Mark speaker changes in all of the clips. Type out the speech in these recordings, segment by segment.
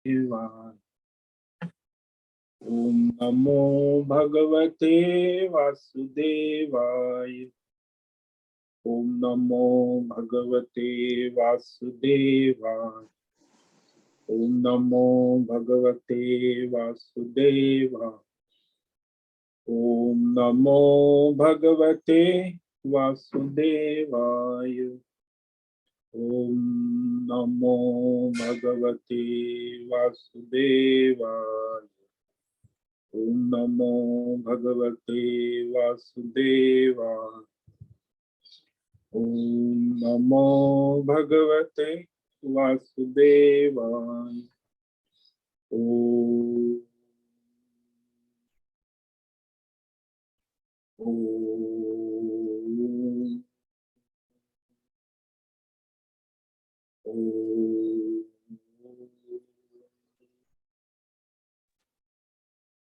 Speaker 1: देवाय। ओम नमो भगवते वासुदेवाय। ओम नमो भगवते वासुदेवाय। ओम नमो भगवते वासुदेवाय। ओम नमो भगवते वासुदेवाय। ओम नमो भगवते वासुदेवाय। ओम नमो भगवते वासुदेवाय। ओम नमो भगवते वासुदेवाय। ओम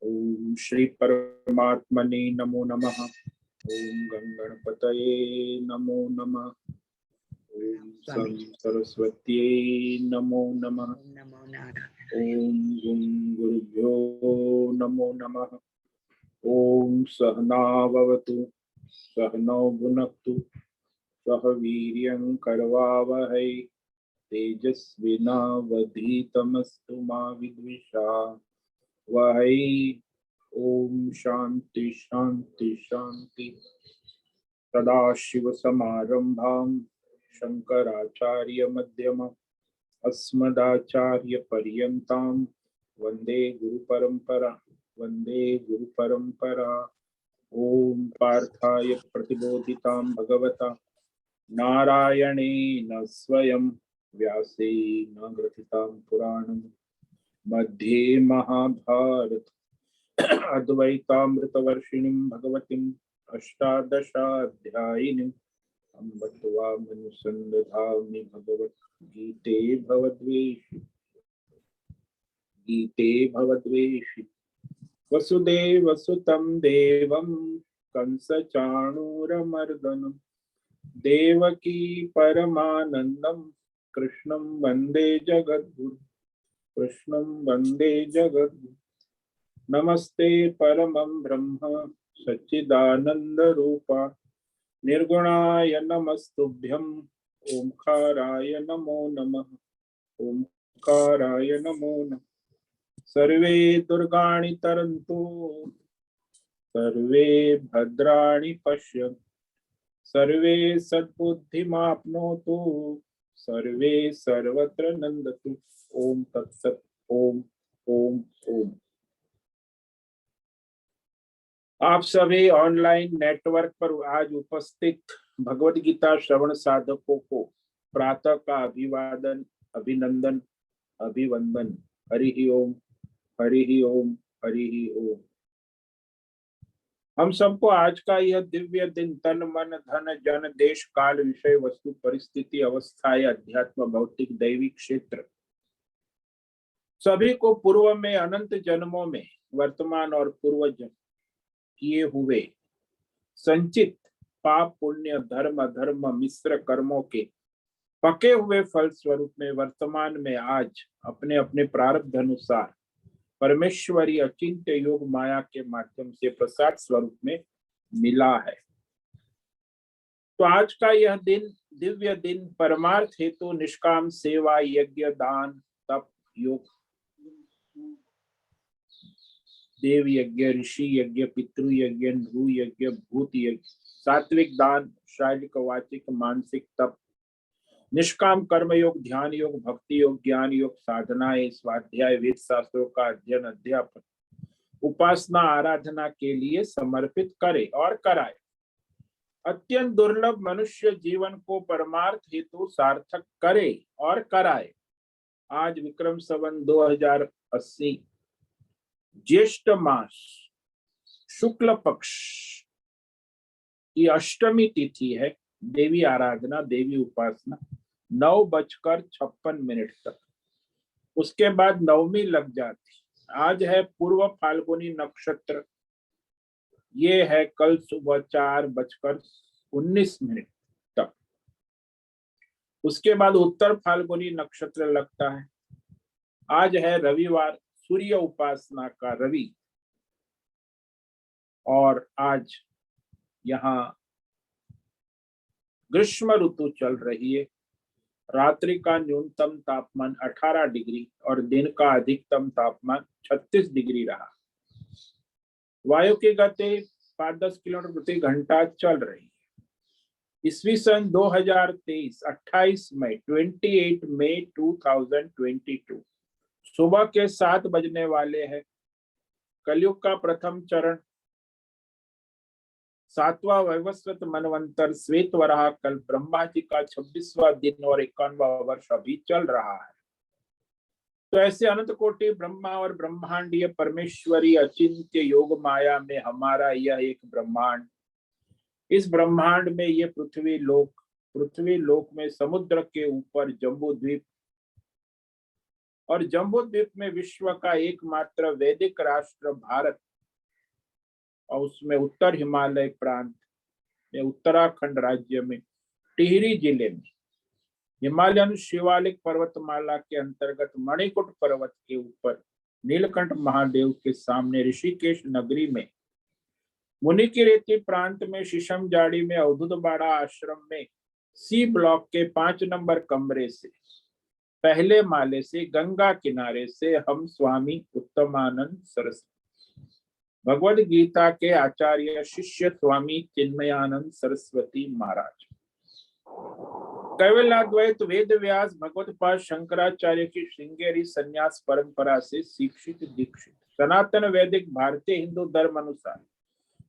Speaker 1: ओम श्री परमात्मने नमो नमः। ओम गणपतये नमो नमः। ओम सं सरस्वत्यै नमो नमः। ओम गुरुभ्यो नमो नमः। ओम सहना भवतु सहनौ भुनक्तु सह वीर्यं करवावहै तेजस्विनावधीतमस्तु मा विद्विषावहै। ओम शांति शांति शांति। सदाशिवसमारम्भां शंकराचार्यमध्यमाम् अस्मदाचार्यपर्यन्तां वन्दे गुरुपरम्परा वन्दे गुरुपरम्परा। ओम पार्थाय प्रतिबोधितां भगवता नारायणेन स्वयं व्यासेन ग्रथितां पुराणं मध्ये महाभारत अद्वैतामृतवर्षिणीं भगवतीम् अष्टादशाध्यायिनीम् अम्ब त्वामनुसन्दधामि भगवद्गीते भवद्वेषि वसुदेवसुतं देवं कंसचाणूरमर्दनं देवकी परमानन्दं कृष्णं वन्दे जगद्गुरु। नमस्ते परमं ब्रह्म सच्चिदानन्दरूपा निर्गुणाय नमस्तुभ्यं ओंकाराय नमो नमः। ओंकाराय नमो नमः। सर्वे दुर्गाणि तरन्तु सर्वे भद्राणि पश्यन्तु सर्वे सद्बुद्धिमाप्नोतु सर्वे सर्वत्र नंदतु। ओम तत्सत्। ओम ओम ओम। आप सभी ऑनलाइन नेटवर्क पर आज उपस्थित भगवद गीता श्रवण साधकों को प्रातः का अभिवादन अभिनंदन अभिवंदन। हरि ओम हरि ओम हरि ओम। हम सबको आज का यह दिव्य दिन तन मन धन जन देश काल विषय वस्तु परिस्थिति अवस्था या अध्यात्म भौतिक दैविक क्षेत्र सभी को पूर्व में अनंत जन्मों में वर्तमान और पूर्व किए हुए संचित पाप पुण्य धर्म अधर्म मिश्र कर्मों के पके हुए फल स्वरूप में वर्तमान में आज अपने अपने प्रारब्ध अनुसार परमेश्वरी अचिंत्य योग माया के माध्यम से प्रसाद स्वरूप में मिला है। तो आज का यह दिन दिव्य दिन परमार्थ हेतु निष्काम सेवा यज्ञ दान तप योग देव यज्ञ ऋषि यज्ञ पितृ यज्ञ नृ यज्ञ भूत यज्ञ सात्विक दान शारीरिक वाचिक मानसिक तप निष्काम कर्म योग ध्यान योग भक्ति योग ज्ञान योग साधनाएं स्वाध्याय वेद शास्त्रों का अध्ययन अध्यापन उपासना आराधना के लिए समर्पित करे और कराए। अत्यंत दुर्लभ मनुष्य जीवन को परमार्थ हेतु सार्थक करे और कराए। आज विक्रम संवत 2080 ज्येष्ठ मास शुक्ल पक्ष की अष्टमी तिथि है। देवी आराधना देवी उपासना 9:56 तक। उसके बाद नवमी लग जाती। आज है पूर्व फाल्गुनी नक्षत्र। ये है कल सुबह 4:19 तक। उसके बाद उत्तर फाल्गुनी नक्षत्र लगता है। आज है रविवार, सूर्य उपासना का रवि, और आज यहाँ ग्रीष्म ऋतु चल रही है। रात्रि का न्यूनतम तापमान 18 डिग्री और दिन का अधिकतम तापमान 36 डिग्री रहा। वायु की गति 5-10 किलोमीटर प्रति घंटा चल रही है। ईस्वी सन 2023 28 मई 28 मई 2022 सुबह के 7 बजने वाले हैं। कलयुग का प्रथम चरण 7वां वैवस्वत मनवंतर श्वेत वराह कल ब्रह्मा जी का 26वां दिन और 51वां वर्ष अभी चल रहा है। तो ऐसे अनंत कोटि ब्रह्मा और ब्रह्मांडीय परमेश्वरी अचिंत्य योग माया में हमारा यह एक ब्रह्मांड, इस ब्रह्मांड में ये पृथ्वी लोक में समुद्र के ऊपर जम्बू द्वीप, और जम्बू द्वीप में विश्व का एकमात्र वैदिक राष्ट्र भारत, और उसमें उत्तर हिमालय प्रांत में उत्तराखंड राज्य में टिहरी जिले में हिमालयन शिवालिक पर्वतमाला के अंतर्गत मणिकुट पर्वत के ऊपर नीलकंठ महादेव के सामने ऋषिकेश नगरी में मुनि की रेती प्रांत में शीशम जाड़ी में अवधूत बाड़ा आश्रम में सी ब्लॉक के 5 नंबर कमरे से पहले माले से गंगा किनारे से हम स्वामी उत्तमानंद सरस्वती भगवद गीता के आचार्य शिष्य स्वामी चिन्मयानंद सरस्वती महाराज, कैवल्याद्वैत वेद व्यास भगवतपाद शंकराचार्य की श्रृंगेरी संन्यास परंपरा से शिक्षित दीक्षित सनातन वैदिक भारतीय हिंदू धर्म अनुसार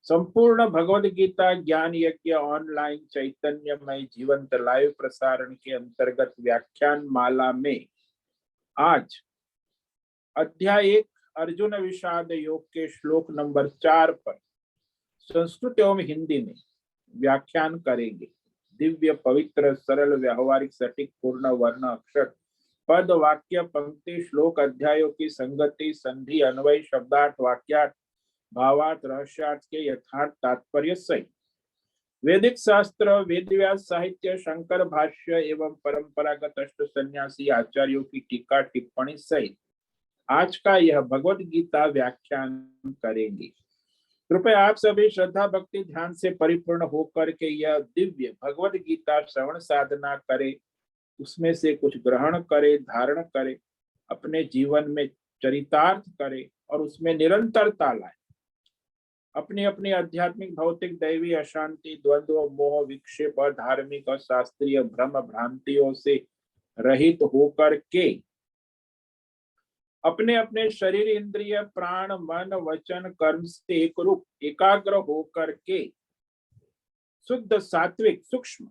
Speaker 1: संपूर्ण भगवद गीता ज्ञान यज्ञ ऑनलाइन चैतन्यमय जीवंत लाइव प्रसारण के अंतर्गत व्याख्यान माला में आज अध्याय 1 अर्जुन विषाद योग के श्लोक नंबर 4 पर संस्कृत एवं हिंदी में व्याख्यान करेंगे। दिव्य पवित्र सरल व्यावहारिक सटीक पूर्ण वर्ण अक्षर पद वाक्य पंक्ति श्लोक अध्यायों की संगति संधि अन्वय शब्दार्थ वाक्यार्थ भावार्थ रहस्यार्थ के यथार्थ तात्पर्य सहित वैदिक शास्त्र वेद व्यास साहित्य शंकर भाष्य एवं परंपरागत अष्ट सन्यासी आचार्यों की टीका टिप्पणी सहित आज का यह भगवद गीता व्याख्यान करेंगे। कृपया आप सभी श्रद्धा भक्ति ध्यान से परिपूर्ण होकर के यह दिव्य भगवद गीता श्रवण साधना करे, उसमें से कुछ ग्रहण करे, धारण करे, अपने जीवन में चरितार्थ करे और उसमें निरंतरता लाए। अपनी अपनी आध्यात्मिक भौतिक दैवी अशांति द्वंद्व मोह विक्षेप और धार्मिक और शास्त्रीय भ्रम भ्रांतियों से रहित होकर के अपने अपने शरीर इंद्रिय प्राण मन वचन कर्म से एक रूप एकाग्र होकर के शुद्ध सात्विक सूक्ष्म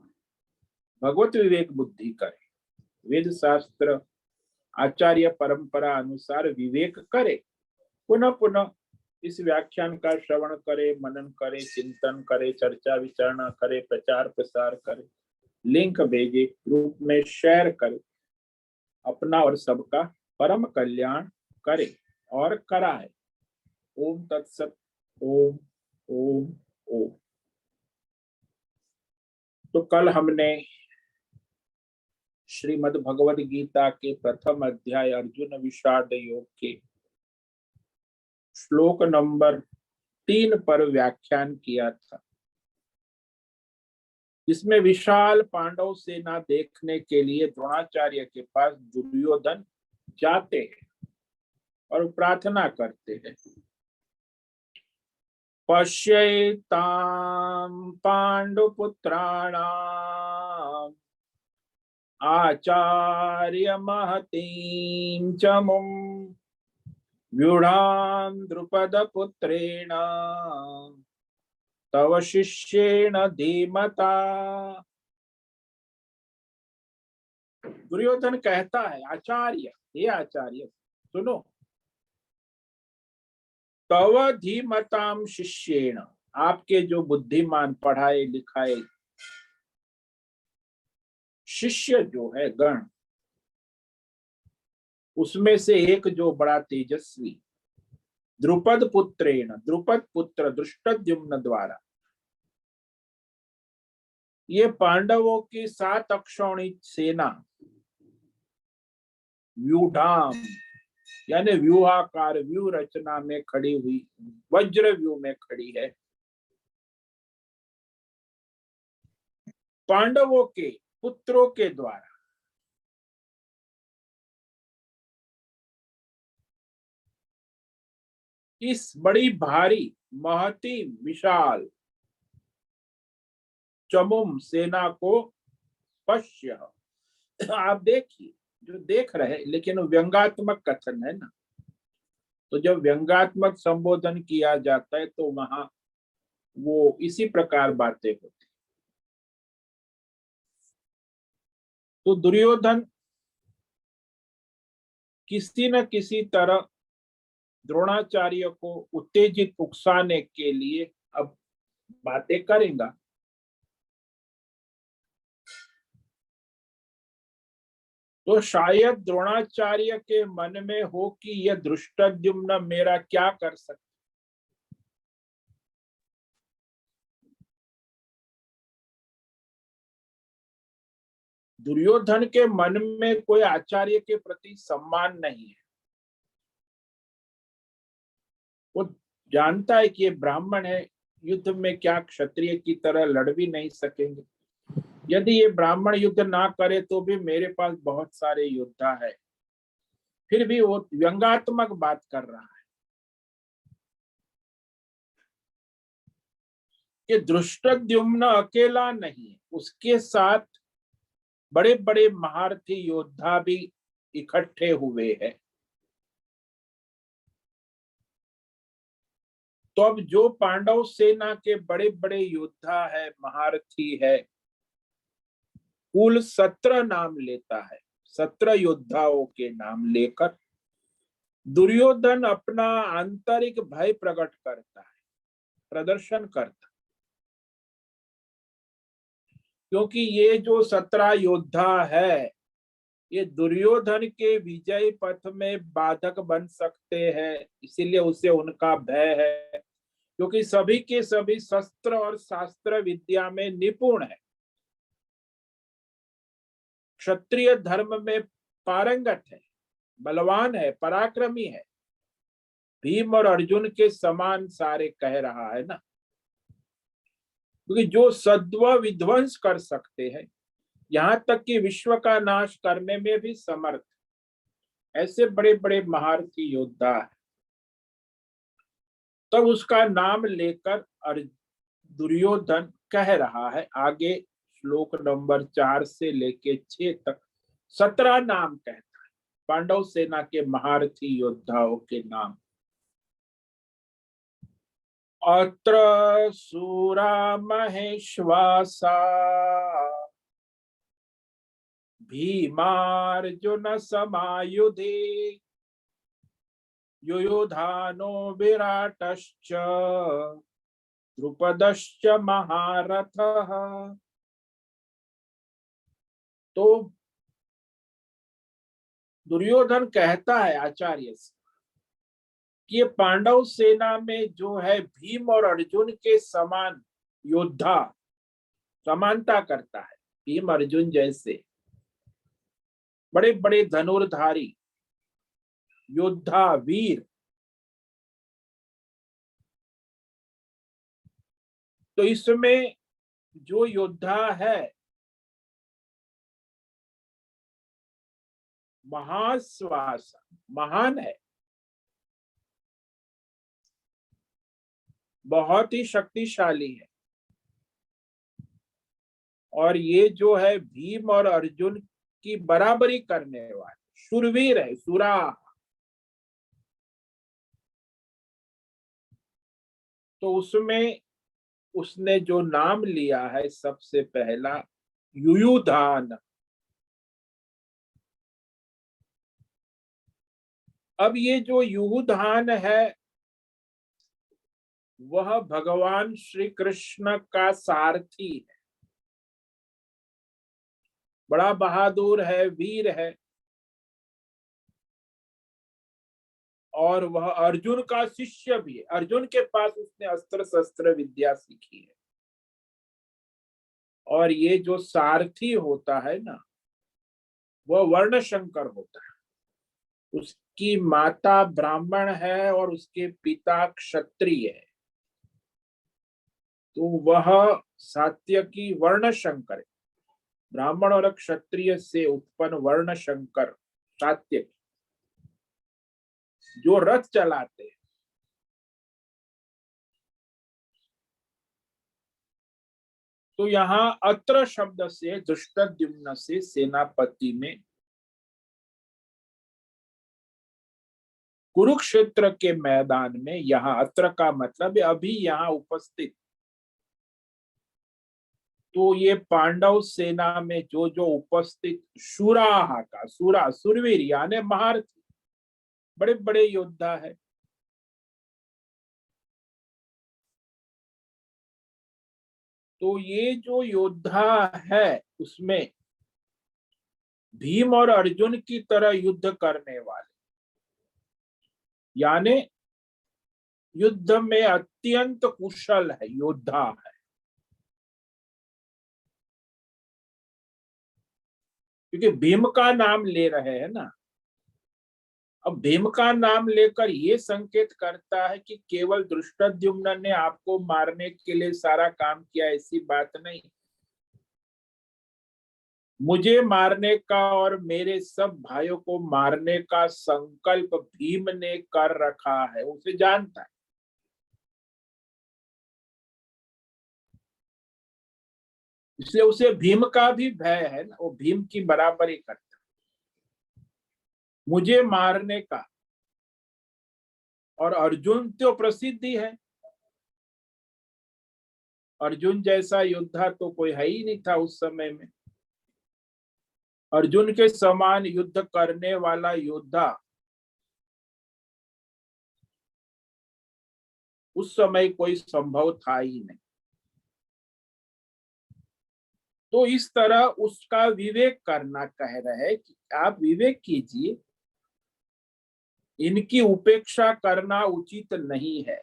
Speaker 1: भगवत विवेक बुद्धि करे, वेद शास्त्र आचार्य परंपरा अनुसार विवेक करे, पुनः पुनः इस व्याख्यान का श्रवण करे, मनन करे, चिंतन करे, चर्चा विचारणा करे, प्रचार प्रसार करे, लिंक भेजे, ग्रुप में शेयर करे, अपना और सबका परम कल्याण करे और कराए। ओम तत्सत। ओम ओम ओम। तो कल हमने श्रीमद् भगवद गीता के प्रथम अध्याय अर्जुन विषाद योग के श्लोक नंबर 3 पर व्याख्यान किया था, जिसमें विशाल पांडव सेना देखने के लिए द्रोणाचार्य के पास दुर्योधन जाते हैं और प्रार्थना करते हैं, पश्येतां पांडुपुत्राणाम् आचार्य महतीं च मुं व्यूढां द्रुपद पुत्रेण तव शिष्येण धीमता। दुर्योधन कहता है, आचार्य, हे आचार्य सुनो, तव धीमताम शिष्येण, आपके जो बुद्धिमान पढ़ाए लिखाए शिष्य जो है गण, उसमें से एक जो बड़ा तेजस्वी द्रुपद पुत्रेण, द्रुपद पुत्र धृष्टद्युम्न द्वारा ये पांडवों की 7 अक्षौणी सेना व्यूढाम, यानी व्यूहाकार व्यू रचना में खड़ी हुई, वज्र व्यू में खड़ी है। पांडवों के पुत्रों के द्वारा इस बड़ी भारी महती विशाल चमुम सेना को पश्य, आप देखिए, जो देख रहे हैं, लेकिन व्यंगात्मक कथन है ना, तो जब व्यंगात्मक संबोधन किया जाता है तो वहां वो इसी प्रकार बातें होती। तो दुर्योधन किसी न किसी तरह द्रोणाचार्य को उत्तेजित उकसाने के लिए अब बातें करेगा। तो शायद द्रोणाचार्य के मन में हो कि यह धृष्टद्युम्न मेरा क्या कर सकता। दुर्योधन के मन में कोई आचार्य के प्रति सम्मान नहीं है। वो जानता है कि ये ब्राह्मण है, युद्ध में क्या क्षत्रिय की तरह लड़ भी नहीं सकेंगे। यदि ये ब्राह्मण युद्ध ना करे तो भी मेरे पास बहुत सारे योद्धा है। फिर भी वो व्यंगात्मक बात कर रहा है कि धृष्टद्युम्न अकेला नहीं, उसके साथ बड़े बड़े महारथी योद्धा भी इकट्ठे हुए हैं। तो अब जो पांडव सेना के बड़े बड़े योद्धा है, महारथी है, कुल 17 नाम लेता है, 17 योद्धाओं के नाम लेकर दुर्योधन अपना आंतरिक भय प्रकट करता है, प्रदर्शन करता, क्योंकि ये जो 17 योद्धा है ये दुर्योधन के विजय पथ में बाधक बन सकते हैं, इसीलिए उसे उनका भय है, क्योंकि सभी के सभी शस्त्र और शास्त्र विद्या में निपुण है, क्षत्रिय धर्म में पारंगत है, बलवान है, पराक्रमी है, भीम और अर्जुन के समान सारे कह रहा है ना, क्योंकि जो सद्व विध्वंस कर सकते हैं, यहां तक कि विश्व का नाश करने में भी समर्थ, ऐसे बड़े बड़े महारथी योद्धा है। तब तो उसका नाम लेकर दुर्योधन कह रहा है, आगे श्लोक नंबर 4 से लेके 6 तक 17 नाम कहता है, पांडव सेना के महारथी योद्धाओं के नाम। अत्र सूरा महेश्वासा भीमार्जुन समायुधे युयुधानो विराटश्च द्रुपदश्च महारथः। तो दुर्योधन कहता है आचार्य से कि ये पांडव सेना में जो है भीम और अर्जुन के समान योद्धा, समानता करता है, भीम अर्जुन जैसे बड़े बड़े धनुर्धारी योद्धा वीर। तो इसमें जो योद्धा है महाश्वास, महान है, बहुत ही शक्तिशाली है, और ये जो है भीम और अर्जुन की बराबरी करने वाले शूरवीर है, सुरा। तो उसमें उसने जो नाम लिया है सबसे पहला युयुधान। अब ये जो युयुधान है वह भगवान श्री कृष्ण का सारथी है, बड़ा बहादुर है, वीर है, और वह अर्जुन का शिष्य भी है। अर्जुन के पास उसने अस्त्र शस्त्र विद्या सीखी है। और ये जो सारथी होता है ना, वह वर्णशंकर होता है, की माता ब्राह्मण है और उसके पिता क्षत्रिय है, तो वह सात्यकी वर्ण शंकर है। ब्राह्मण और क्षत्रिय से उत्पन्न वर्ण शंकर सात्यकी, जो रथ चलाते हैं। तो यहाँ अत्र शब्द से धृष्टद्युम्न से सेनापति में कुरुक्षेत्र के मैदान में, यहाँ अत्र का मतलब है अभी यहाँ उपस्थित। तो ये पांडव सेना में जो जो उपस्थित शूराहा का, सूरा सुरवीर यानी महारथी, बड़े बड़े योद्धा है। तो ये जो योद्धा है उसमें भीम और अर्जुन की तरह युद्ध करने वाले, यानी युद्ध में अत्यंत कुशल है, योद्धा है। क्योंकि भीम का नाम ले रहे हैं ना, अब भीम का नाम लेकर ये संकेत करता है कि केवल धृष्टद्युम्न ने आपको मारने के लिए सारा काम किया, ऐसी बात नहीं। मुझे मारने का और मेरे सब भाइयों को मारने का संकल्प भीम ने कर रखा है, उसे जानता है। इसलिए उसे भीम का भी भय है ना, वो भीम की बराबरी करता है। मुझे मारने का, और अर्जुन तो प्रसिद्ध ही है। अर्जुन जैसा योद्धा तो कोई है ही नहीं था उस समय में। अर्जुन के समान युद्ध करने वाला योद्धा उस समय कोई संभव था ही नहीं। तो इस तरह उसका विवेक करना कह रहे कि आप विवेक कीजिए, इनकी उपेक्षा करना उचित नहीं है।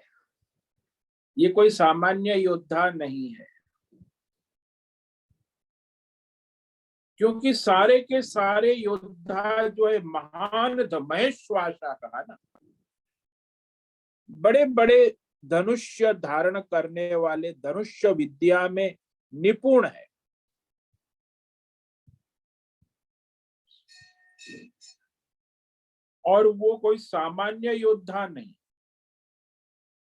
Speaker 1: ये कोई सामान्य योद्धा नहीं है, क्योंकि सारे के सारे योद्धा जो है महान महेश्वासा कहा ना, बड़े बड़े धनुष्य धारण करने वाले, धनुष्य विद्या में निपुण है। और वो कोई सामान्य योद्धा नहीं।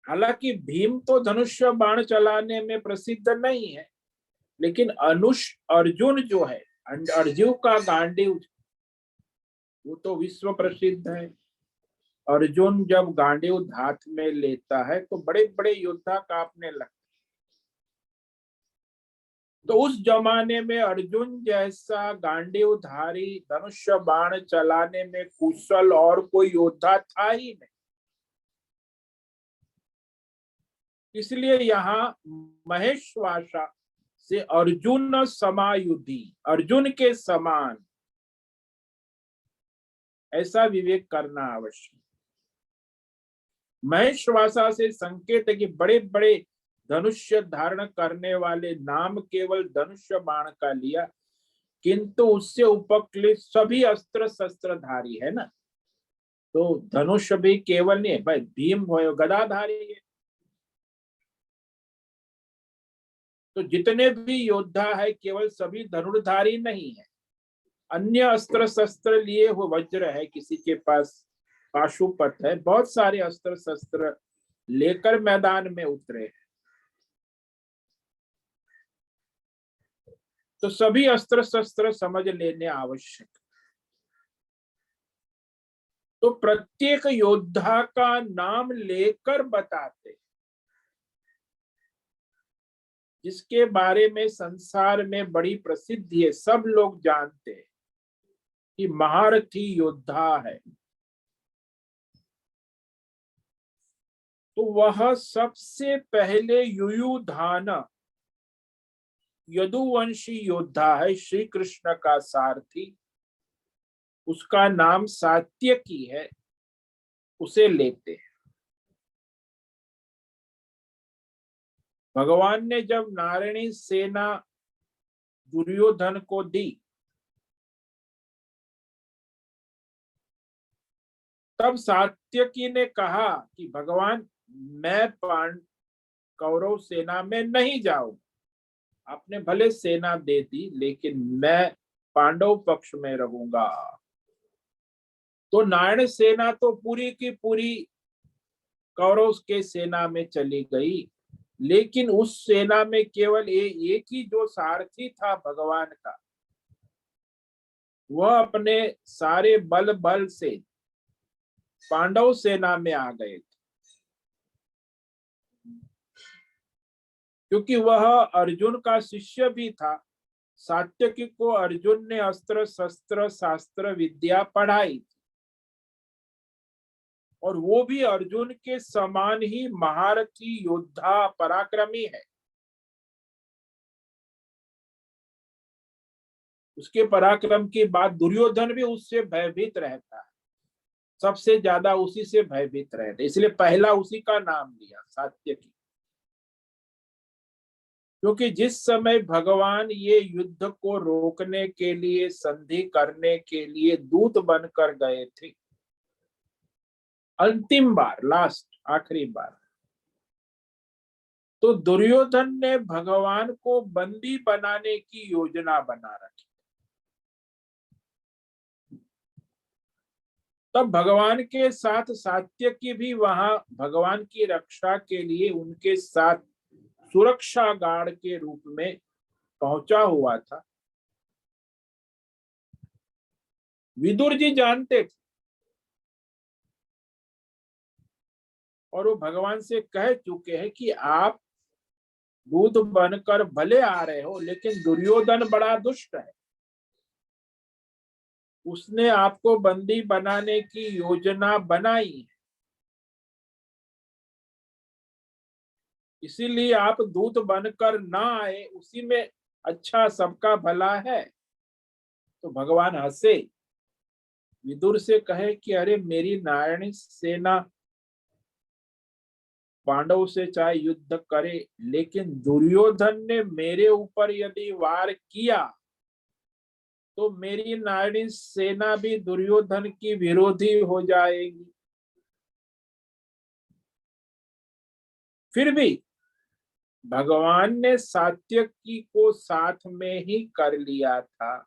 Speaker 1: हालांकि भीम तो धनुष्य बाण चलाने में प्रसिद्ध नहीं है, लेकिन अर्जुन जो है, अर्जुन का गांडीव, वो तो विश्व प्रसिद्ध है। अर्जुन जब गांडीव हाथ में लेता है तो बड़े बड़े योद्धा कांपने लगते। तो उस जमाने में अर्जुन जैसा गांडीवधारी, धनुष्य बाण चलाने में कुशल और कोई योद्धा था ही नहीं। इसलिए यहाँ महेश्वासा से अर्जुन समायुधि, अर्जुन के समान, ऐसा विवेक करना आवश्यक। महेश्वासा से संकेत है कि बड़े बड़े धनुष्य धारण करने वाले, नाम केवल धनुष्य बाण का लिया, किंतु उससे उपकृत सभी अस्त्र शस्त्रधारी है ना। तो धनुष भी केवल नहीं है भाई, भीम हो गदाधारी है। तो जितने भी योद्धा है केवल सभी धनुर्धारी नहीं है, अन्य अस्त्र शस्त्र लिए हुए वज्र है, किसी के पास पाशुपत है, बहुत सारे अस्त्र शस्त्र लेकर मैदान में उतरे हैं। तो सभी अस्त्र शस्त्र समझ लेने आवश्यक। तो प्रत्येक योद्धा का नाम लेकर बताते, जिसके बारे में संसार में बड़ी प्रसिद्धि है, सब लोग जानते हैं कि महारथी योद्धा है। तो वह सबसे पहले युयुधान, यदुवंशी योद्धा है, श्री कृष्ण का सारथी, उसका नाम सात्यकी है, उसे लेते हैं। भगवान ने जब नारायणी सेना दुर्योधन को दी, तब सात्यकी ने कहा कि भगवान, मैं कौरव सेना में नहीं जाऊं। आपने भले सेना दे दी, लेकिन मैं पांडव पक्ष में रहूंगा। तो नारायण सेना तो पूरी की पूरी कौरव के सेना में चली गई, लेकिन उस सेना में केवल एक ही जो सारथी था भगवान का, वह अपने सारे बल बल से पांडव सेना में आ गए थे, क्योंकि वह अर्जुन का शिष्य भी था। सात्यकी को अर्जुन ने अस्त्र शस्त्र शास्त्र विद्या पढ़ाई थी, और वो भी अर्जुन के समान ही महारथी योद्धा पराक्रमी है। उसके पराक्रम की बात, दुर्योधन भी उससे भयभीत रहता है, सबसे ज्यादा उसी से भयभीत रहता है, इसलिए पहला उसी का नाम लिया सात्यकी। क्योंकि जिस समय भगवान ये युद्ध को रोकने के लिए, संधि करने के लिए दूत बनकर गए थे, अंतिम बार, लास्ट, आखिरी बार, तो दुर्योधन ने भगवान को बंदी बनाने की योजना बना रखी। तब भगवान के साथ सात्यकी भी वहां भगवान की रक्षा के लिए उनके साथ सुरक्षा गार्ड के रूप में पहुंचा हुआ था। विदुर जी जानते थे, और वो भगवान से कह चुके हैं कि आप दूत बनकर भले आ रहे हो, लेकिन दुर्योधन बड़ा दुष्ट है, उसने आपको बंदी बनाने की योजना बनाई है, इसीलिए आप दूत बनकर ना आए, उसी में अच्छा सबका भला है। तो भगवान हंसे, विदुर से कहे कि अरे, मेरी नारायणी सेना पांडव से चाहे युद्ध करे, लेकिन दुर्योधन ने मेरे ऊपर यदि वार किया तो मेरी नारायणी सेना भी दुर्योधन की विरोधी हो जाएगी। फिर भी भगवान ने सात्यकी को साथ में ही कर लिया था।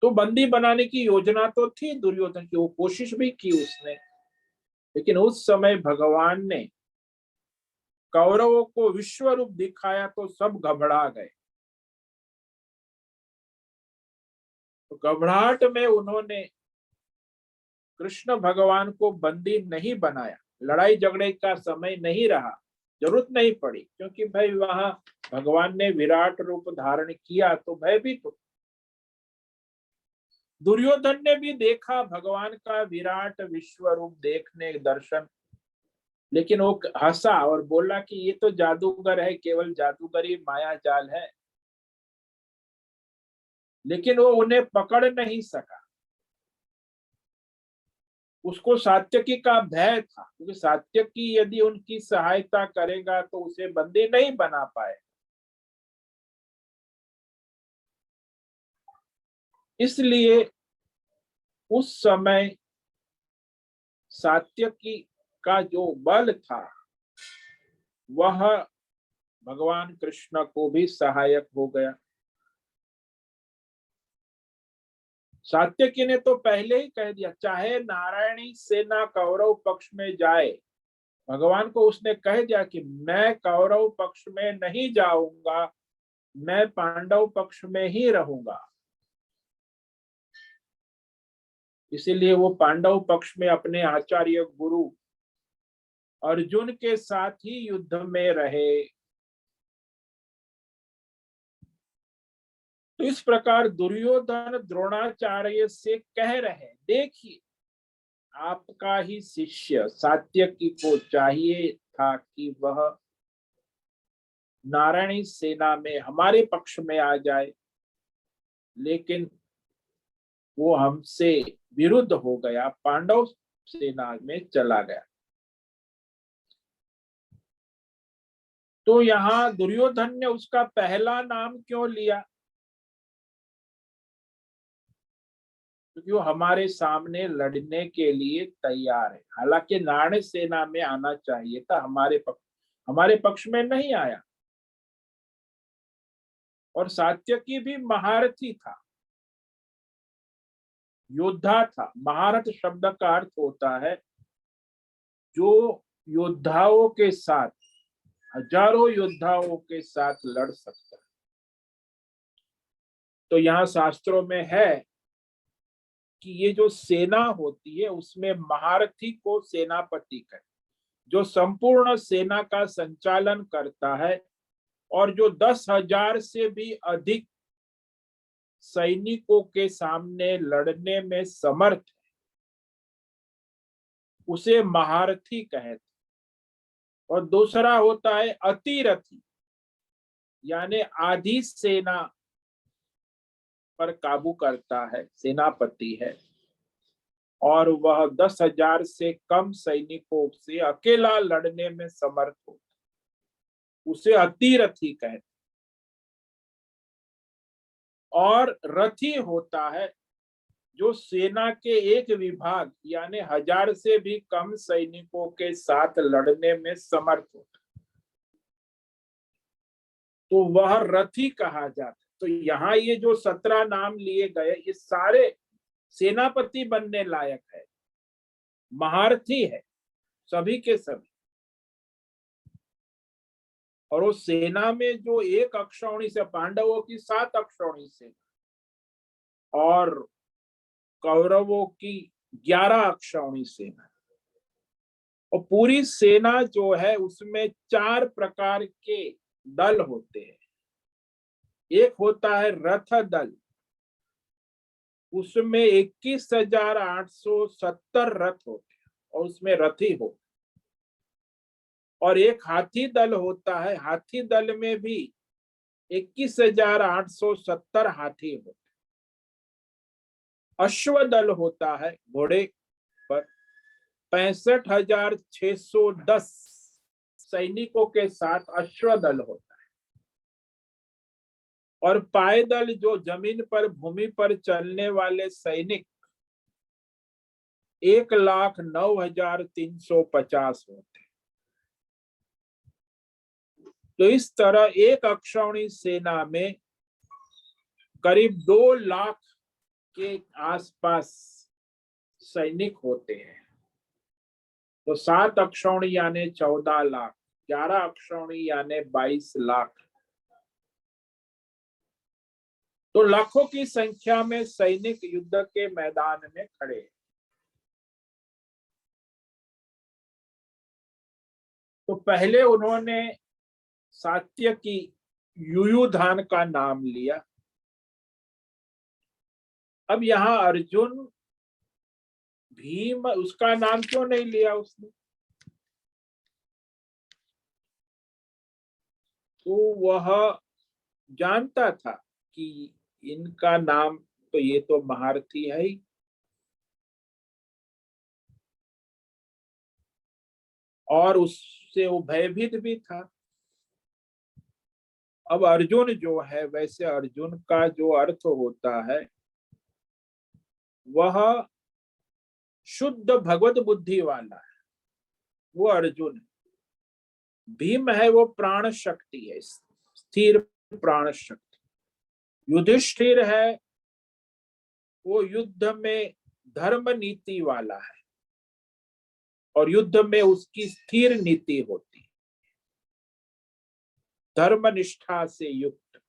Speaker 1: तो बंदी बनाने की योजना तो थी दुर्योधन की, वो कोशिश भी की उसने, लेकिन उस समय भगवान ने कौरवों को विश्व रूप दिखाया तो सब घबरा गए। तो घबराहट में उन्होंने कृष्ण भगवान को बंदी नहीं बनाया, लड़ाई झगड़े का समय नहीं रहा, जरूरत नहीं पड़ी, क्योंकि भाई वहां भगवान ने विराट रूप धारण किया तो भयभीत तो। दुर्योधन ने भी देखा भगवान का विराट विश्व रूप देखने दर्शन, लेकिन वो हंसा और बोला कि ये तो जादूगर है, केवल जादूगरी माया जाल है, लेकिन वो उन्हें पकड़ नहीं सका। उसको सात्यकी का भय था, क्योंकि सात्यकी यदि उनकी सहायता करेगा तो उसे बंदी नहीं बना पाए। इसलिए उस समय सात्यकी का जो बल था वह भगवान कृष्ण को भी सहायक हो गया। सात्यकी ने तो पहले ही कह दिया, चाहे नारायणी सेना कौरव पक्ष में जाए, भगवान को उसने कह दिया कि मैं कौरव पक्ष में नहीं जाऊंगा, मैं पांडव पक्ष में ही रहूंगा। इसीलिए वो पांडव पक्ष में अपने आचार्य गुरु अर्जुन के साथ ही युद्ध में रहे। तो इस प्रकार दुर्योधन द्रोणाचार्य से कह रहे, देखिए, आपका ही शिष्य सात्यकी को चाहिए था कि वह नारायणी सेना में हमारे पक्ष में आ जाए, लेकिन वो हमसे विरुद्ध हो गया, पांडव सेना में चला गया। तो यहाँ दुर्योधन ने उसका पहला नाम क्यों लिया? क्योंकि वो हमारे सामने लड़ने के लिए तैयार है। हालांकि नारायण सेना में आना चाहिए था, हमारे पक्ष में नहीं आया। और सात्यकी भी महारथी था, योद्धा था। महारथ शब्द का अर्थ होता है जो योद्धाओं के साथ, हजारों योद्धाओं के साथ लड़ सकता है। तो यहाँ शास्त्रों में है कि ये जो सेना होती है उसमें महारथी को सेनापति कहते, जो संपूर्ण सेना का संचालन करता है और जो 10,000 से भी अधिक सैनिकों के सामने लड़ने में समर्थ है, उसे महारथी कहते। और दूसरा होता है अतिरथी, यानी आधी सेना पर काबू करता है, सेनापति है, और वह 10,000 से कम सैनिकों से अकेला लड़ने में समर्थ हो, उसे अतिरथी कहते। और रथी होता है जो सेना के एक विभाग यानी 1,000 से भी कम सैनिकों के साथ लड़ने में समर्थ होता है, तो वह रथी कहा जाता है। तो यहाँ ये जो 17 नाम लिए गए, ये सारे सेनापति बनने लायक है, महारथी है, सभी के सभी। और वो सेना में जो एक अक्षौणी से, पांडवों की 7 अक्षौणी से और कौरवों की 11 अक्षौणी सेना, और पूरी सेना जो है उसमें 4 प्रकार के दल होते हैं। एक होता है रथ दल, उसमें 21,870 रथ होते हैं और उसमें रथी हो। और एक हाथी दल होता है, हाथी दल में भी 21,870 हाथी होते हैं। अश्व दल होता है, घोड़े पर 65,610 सैनिकों के साथ अश्व दल होता है। और पायदल, जो जमीन पर, भूमि पर चलने वाले सैनिक 1,09,350 होते हैं। तो इस तरह एक अक्षौणी सेना में करीब 2 लाख के आसपास सैनिक होते हैं। तो 7 अक्षौणी यानी 14 लाख, 11 अक्षौणी यानी 22 लाख। तो लाखों की संख्या में सैनिक युद्ध के मैदान में खड़े हैं। तो पहले उन्होंने सात्यकी युयुधान का नाम लिया। अब यहाँ अर्जुन, भीम, उसका नाम क्यों नहीं लिया उसने? तो वह जानता था कि इनका नाम, तो ये तो महारथी है ही, और उससे वो भयभीत भी था। अब अर्जुन जो है, वैसे अर्जुन का जो अर्थ होता है वह शुद्ध भगवत बुद्धि वाला है, वो अर्जुन है। भीम है वो प्राण शक्ति है, स्थिर प्राण शक्ति। युधिष्ठिर है वो युद्ध में धर्म नीति वाला है और युद्ध में उसकी स्थिर नीति होती है, धर्म निष्ठा से युक्त।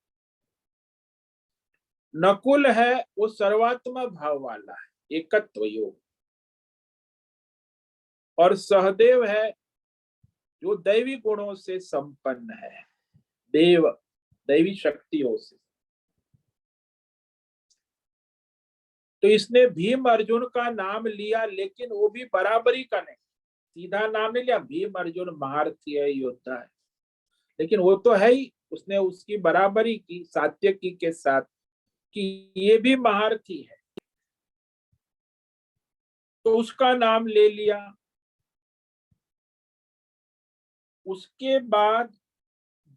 Speaker 1: नकुल है वो सर्वात्मा भाव वाला है, एकत्व योग। और सहदेव है जो दैवी गुणों से संपन्न है, दैवी शक्तियों से। तो इसने भीम अर्जुन का नाम लिया, लेकिन वो भी बराबरी का नहीं, सीधा नाम नहीं लिया। भीम अर्जुन महारथी है, योद्धा है, लेकिन वो तो है ही, उसने उसकी बराबरी की सात्यकी के साथ कि ये भी महारथी है, तो उसका नाम ले लिया। उसके बाद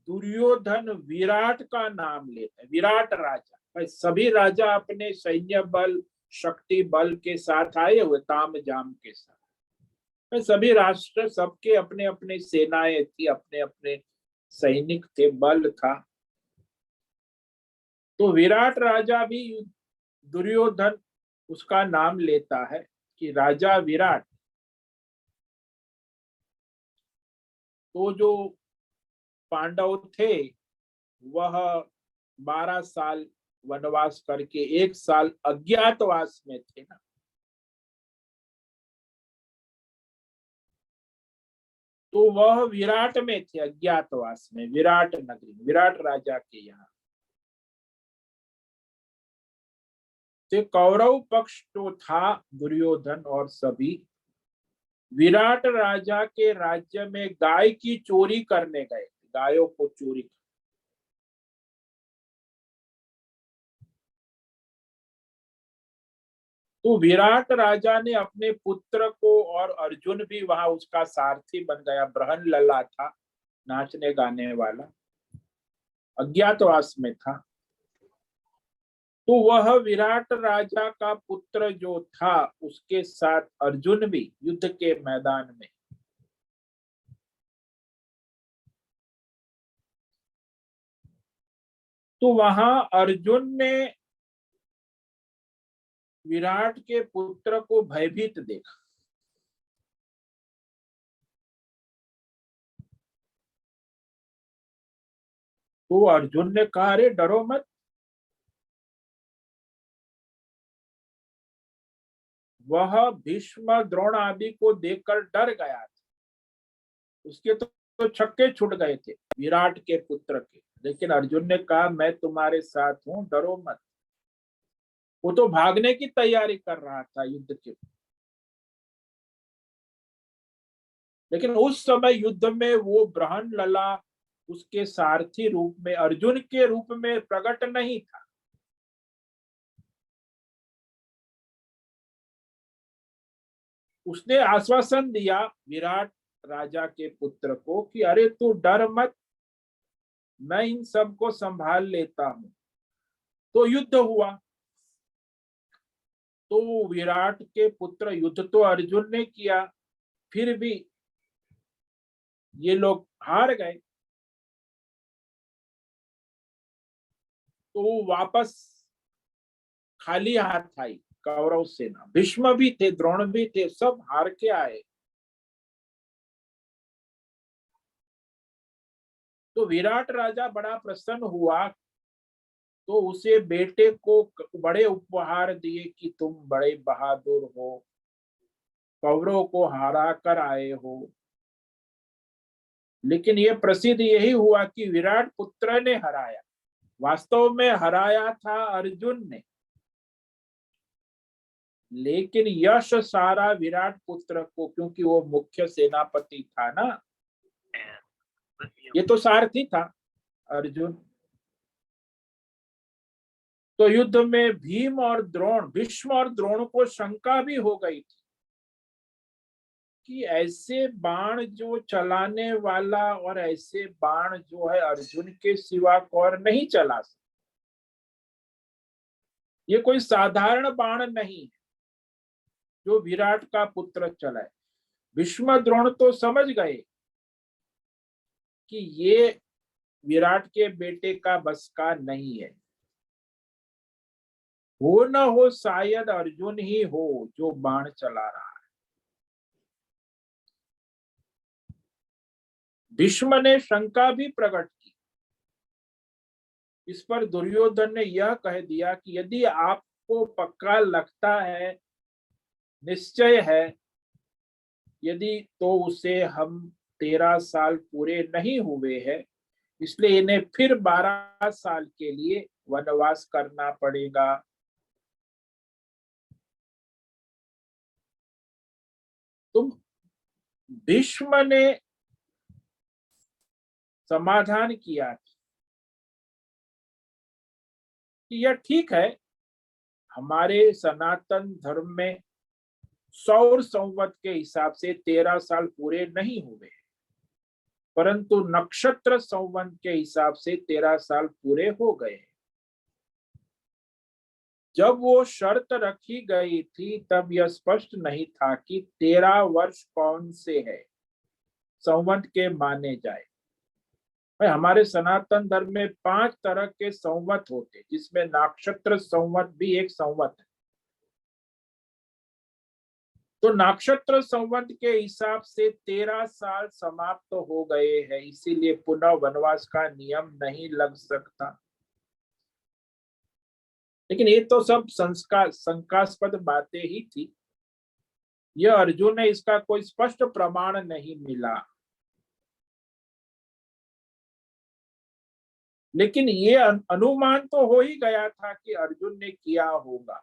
Speaker 1: दुर्योधन विराट का नाम लेते हैं, विराट राजा। भाई सभी राजा अपने सैन्य बल, शक्ति बल के साथ आए हुए, ताम जाम के साथ। सभी राष्ट्र, सबके अपने अपने सेनाएं थी, अपने अपने सैनिक थे, बल था। तो विराट राजा भी, दुर्योधन उसका नाम लेता है कि राजा विराट। तो जो पांडव थे वह 12 साल वनवास करके 1 साल अज्ञातवास में थे ना। तो वह विराट में थे, अज्ञातवास में, विराट नगरी, विराट राजा के यहाँ। तो कौरव पक्ष तो था दुर्योधन और सभी, विराट राजा के राज्य में गाय की चोरी करने गए, गायों को चोरी। तो विराट राजा ने अपने पुत्र को, और अर्जुन भी वहां उसका सारथी बन गया, बृहन लला था, नाचने गाने वाला, अज्ञातवास में था। तो वह विराट राजा का पुत्र जो था, उसके साथ अर्जुन भी युद्ध के मैदान में। तो वहां अर्जुन ने विराट के पुत्र को भयभीत देखा। तो अर्जुन ने कहा, अरे डरो मत। वह भीष्म द्रोण आदि को देखकर डर गया था, उसके तो छक्के छूट गए थे विराट के पुत्र के। लेकिन अर्जुन ने कहा, मैं तुम्हारे साथ हूं, डरो मत। वो तो भागने की तैयारी कर रहा था युद्ध के। लेकिन उस समय युद्ध में वो बृहन लला उसके सारथी रूप में, अर्जुन के रूप में प्रकट नहीं था। उसने आश्वासन दिया विराट राजा के पुत्र को कि अरे तू डर मत, मैं इन सबको संभाल लेता हूं। तो युद्ध हुआ। तो विराट के पुत्र, युद्ध तो अर्जुन ने किया, फिर भी ये लोग हार गए। तो वापस खाली हाथ आई कौरव सेना। भीष्म भी थे, द्रोण भी थे, सब हार के आए। तो विराट राजा बड़ा प्रसन्न हुआ, तो उसे बेटे को बड़े उपहार दिए कि तुम बड़े बहादुर हो, कौरव को हरा कर आए हो। लेकिन ये प्रसिद्ध यही हुआ कि विराट पुत्र ने हराया, वास्तव में हराया था अर्जुन ने। लेकिन यश सारा विराट पुत्र को, क्योंकि वो मुख्य सेनापति था ना, ये तो सारथी था अर्जुन। तो युद्ध में भीम और द्रोण, भीष्म और द्रोण को शंका भी हो गई थी कि ऐसे बाण जो चलाने वाला, और ऐसे बाण जो है अर्जुन के सिवा और नहीं चला सकता। ये कोई साधारण बाण नहीं है जो विराट का पुत्र चलाए। भीष्म द्रोण तो समझ गए कि ये विराट के बेटे का बस का नहीं है। हो न हो शायद अर्जुन ही हो जो बाण चला रहा है। भीष्म ने शंका भी प्रकट की। इस पर दुर्योधन ने यह कह दिया कि यदि आपको पक्का लगता है, निश्चय है, यदि तो उसे हम 13 साल पूरे नहीं हुए हैं, इसलिए इन्हें फिर 12 साल के लिए वनवास करना पड़ेगा। तुम, भीष्म ने समाधान किया कि यह ठीक है, हमारे सनातन धर्म में सौर संवत के हिसाब से 13 साल पूरे नहीं हुए, परंतु नक्षत्र संवत के हिसाब से 13 साल पूरे हो गए। जब वो शर्त रखी गई थी तब यह स्पष्ट नहीं था कि 13 वर्ष कौन से है संवत के माने जाए। भाई हमारे सनातन धर्म में 5 तरह के संवत होते, जिसमें नक्षत्र संवत भी एक संवत है। तो नक्षत्र संवत के हिसाब से 13 साल समाप्त हो गए हैं, इसीलिए पुनः वनवास का नियम नहीं लग सकता। लेकिन ये तो सब शंकास्पद बातें ही थी। यह अर्जुन ने इसका कोई स्पष्ट प्रमाण नहीं मिला, लेकिन ये अनुमान तो हो ही गया था कि अर्जुन ने किया होगा।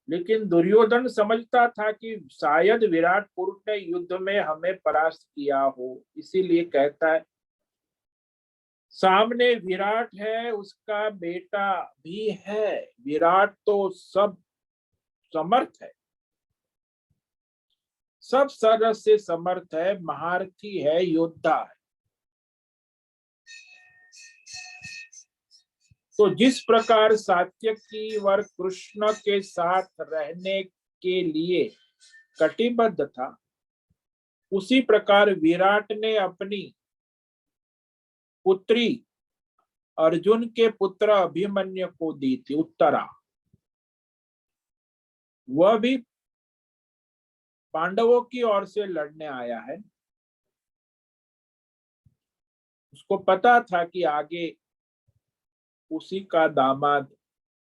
Speaker 1: लेकिन दुर्योधन समझता था कि शायद विराट पुरुष ने युद्ध में हमें परास्त किया हो, इसीलिए कहता है सामने विराट है, उसका बेटा भी है। विराट तो सब समर्थ है, सब तरह से समर्थ है, महारथी है, योद्धा है। तो जिस प्रकार सात्यकी वर कृष्ण के साथ रहने के लिए कटिबद्ध था, उसी प्रकार विराट ने अपनी पुत्री अर्जुन के पुत्र अभिमन्यु को दी थी उत्तरा। वह भी पांडवों की ओर से लड़ने आया है। उसको पता था कि आगे उसी का दामाद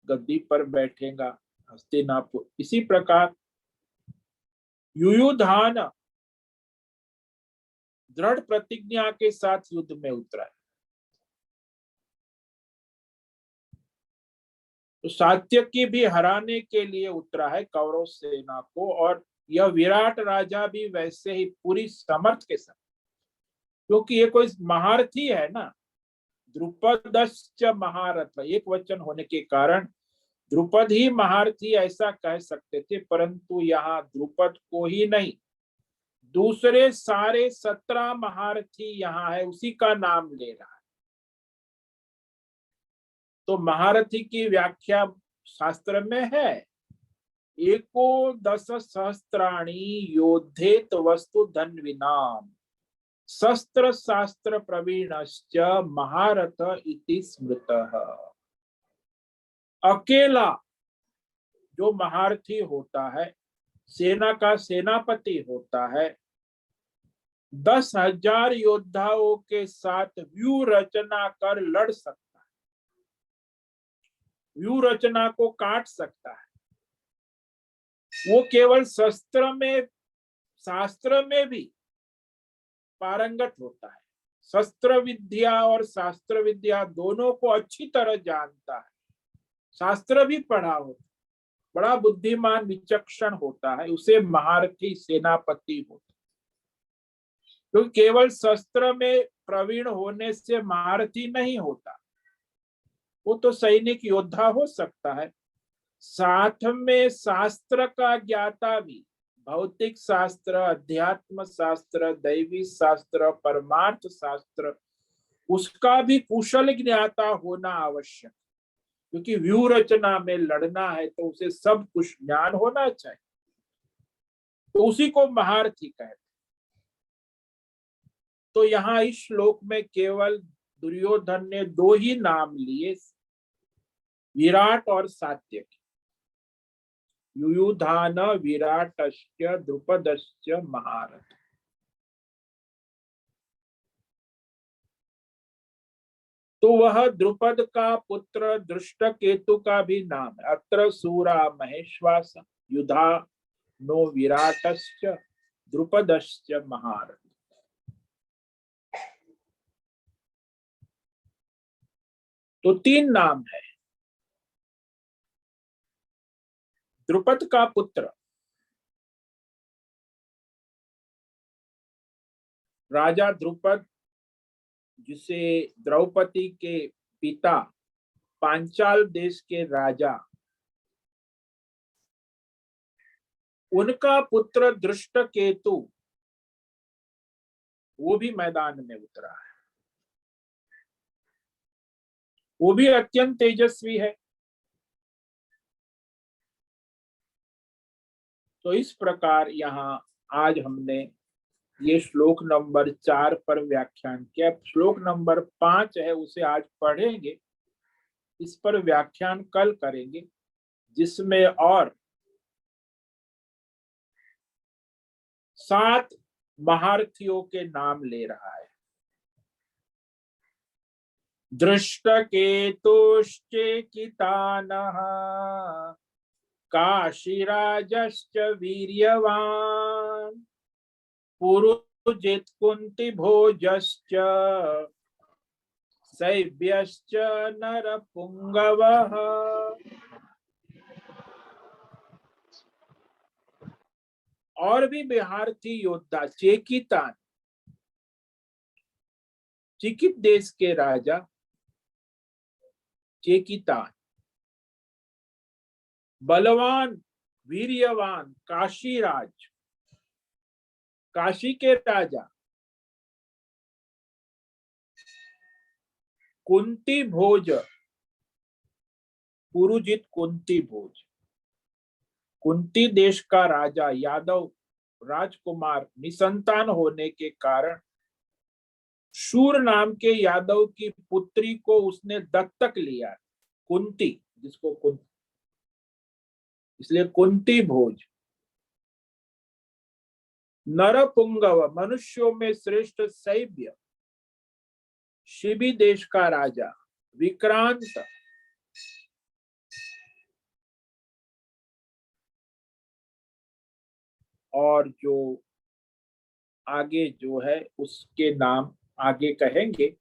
Speaker 1: गद्दी पर बैठेगा हस्तिनापुर। इसी प्रकार युयुधान दृढ़ प्रतिज्ञा के साथ युद्ध में उतरा है। तो सात्यकी भी हराने के लिए उतरा है कौरव सेना को, और यह विराट राजा भी वैसे ही पूरी समर्थ के साथ, क्योंकि ये कोई महारथी है ना। द्रुपदश्च महारथ, एक वचन होने के कारण द्रुपद ही महारथी ऐसा कह सकते थे, परंतु यहाँ द्रुपद को ही नहीं, दूसरे सारे 17 महारथी यहाँ है, उसी का नाम ले रहा है। तो महारथी की व्याख्या शास्त्र में है, एको 10 सहस्त्राणी योद्धेत वस्तु धन्विनाम शस्त्र शास्त्र प्रवीणश्च महारथ इति स्मृतः। अकेला जो महारथी होता है, सेना का सेनापति होता है, 10,000 योद्धाओं के साथ व्यूह रचना कर लड़ सकता है, व्यूह रचना को काट सकता है। वो केवल शास्त्र में भी पारंगत होता है, शस्त्र विद्या और शास्त्र विद्या दोनों को अच्छी तरह जानता है, शास्त्र भी पढ़ा होता है, बड़ा बुद्धिमान विचक्षण होता है, उसे महारथी सेनापति होता है। तो केवल शस्त्र में प्रवीण होने से महारथी नहीं होता, वो तो सैनिक योद्धा हो सकता है, साथ में शास्त्र का ज्ञाता भी, भौतिक शास्त्र, अध्यात्म शास्त्र, दैवी शास्त्र, परमार्थ शास्त्र, उसका भी कुशल ज्ञाता होना आवश्यक, क्योंकि व्यूह रचना में लड़ना है तो उसे सब कुछ ज्ञान होना चाहिए। तो उसी को महारथी कहते। तो यहाँ इस श्लोक में केवल दुर्योधन ने 2 ही नाम लिए, विराट और सात्यकी। युयुधान विराटश्च द्रुपदश्च महारथ। तो वह द्रुपद का पुत्र दृष्टकेतु का भी नाम है। अत्र सूरा महेश्वास युधा नो विराटश्च द्रुपदश्च महारथ। तो 3 नाम है। द्रुपद का पुत्र राजा द्रुपद, जिसे द्रौपदी के पिता पांचाल देश के राजा, उनका पुत्र दृष्टकेतु, वो भी मैदान में उतरा है। वो भी अत्यंत तेजस्वी है। तो इस प्रकार यहाँ आज हमने ये श्लोक नंबर 4 पर व्याख्यान किया। श्लोक नंबर 5 है, उसे आज पढ़ेंगे, इस पर व्याख्यान कल करेंगे, जिसमें और 7 महारथियों के नाम ले रहा है। दृष्टकेतुश्चेकितानः काशीराजश्च वीर्यवान् पुरुजित् कुन्तिभोजश्च शैब्यश्च नरपुंगवः। और भी बिहारथी योद्धा चेकितान, चिकित देश के राजा चेकितान, बलवान वीर्यवान काशीराज, काशी के राजा, कुंती भोज, पुरुजित कुंती भोज, कुंती देश का राजा, यादव राजकुमार निसंतान होने के कारण शूर नाम के यादव की पुत्री को उसने दत्तक लिया, कुंती, जिसको कुंती, इसलिए कुंती भोज। नरपुंगव, मनुष्यों में श्रेष्ठ शैब्य, शिबी देश का राजा, विक्रांत, और जो आगे जो है उसके नाम आगे कहेंगे।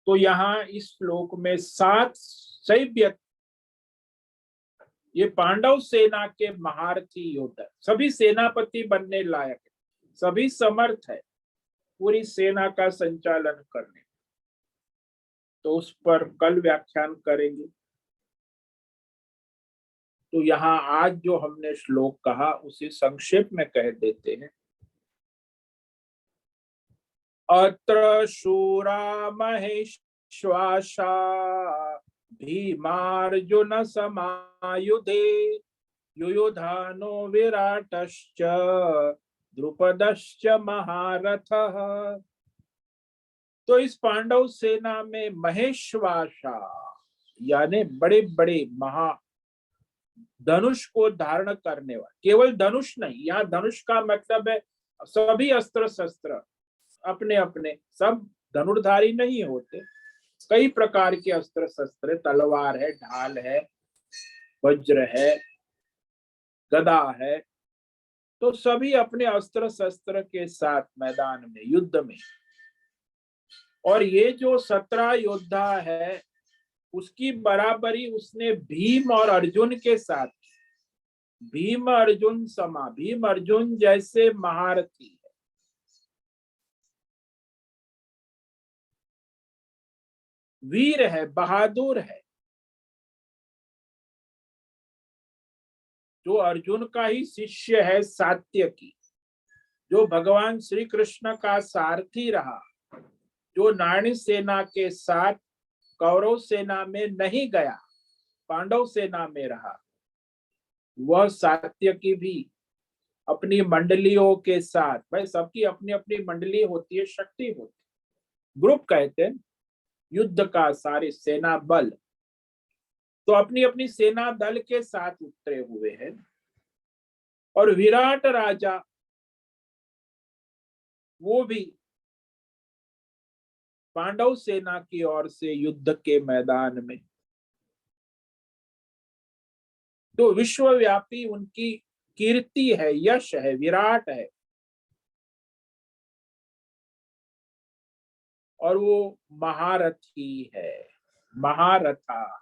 Speaker 1: तो यहाँ इस श्लोक में 7 शैब्य, ये पांडव सेना के महारथी योद्धा, सभी सेनापति बनने लायक है, सभी समर्थ है पूरी सेना का संचालन करने। तो उस पर कल व्याख्यान करेंगे। तो यहाँ आज जो हमने श्लोक कहा उसे संक्षेप में कह देते हैं। अत्र शूरा महेश्वासा भीमार्जुन समायुधे युयुधानो विराटश्च द्रुपदश्च महारथः। तो इस पांडव सेना में महेश्वासा यानी बड़े बड़े महा धनुष को धारण करने वाले, केवल धनुष नहीं, यहाँ धनुष का मतलब है सभी अस्त्र शस्त्र, अपने अपने, सब धनुर्धारी नहीं होते, कई प्रकार के अस्त्र शस्त्र, तलवार है, ढाल है, वज्र है, गदा है, तो सभी अपने अस्त्र शस्त्र के साथ मैदान में, युद्ध में। और ये जो 17 योद्धा है उसकी बराबरी उसने भीम और अर्जुन के साथ, भीम अर्जुन समा, भीम अर्जुन जैसे महारथी है, वीर है, बहादुर है, जो अर्जुन का ही शिष्य है, सात्यकी, जो भगवान श्री कृष्ण का सारथी रहा, जो नारायण सेना के साथ कौरव सेना में नहीं गया, पांडव सेना में रहा, वह सात्यकी भी अपनी मंडलियों के साथ, भाई सबकी अपनी अपनी मंडली होती है, शक्ति होती है, ग्रुप कहते हैं युद्ध का, सारे सेना बल, तो अपनी अपनी सेना दल के साथ उतरे हुए हैं। और विराट राजा वो भी पांडव सेना की ओर से युद्ध के मैदान में। तो विश्वव्यापी उनकी कीर्ति है, यश है, विराट है, और वो महारथी है, महारथा।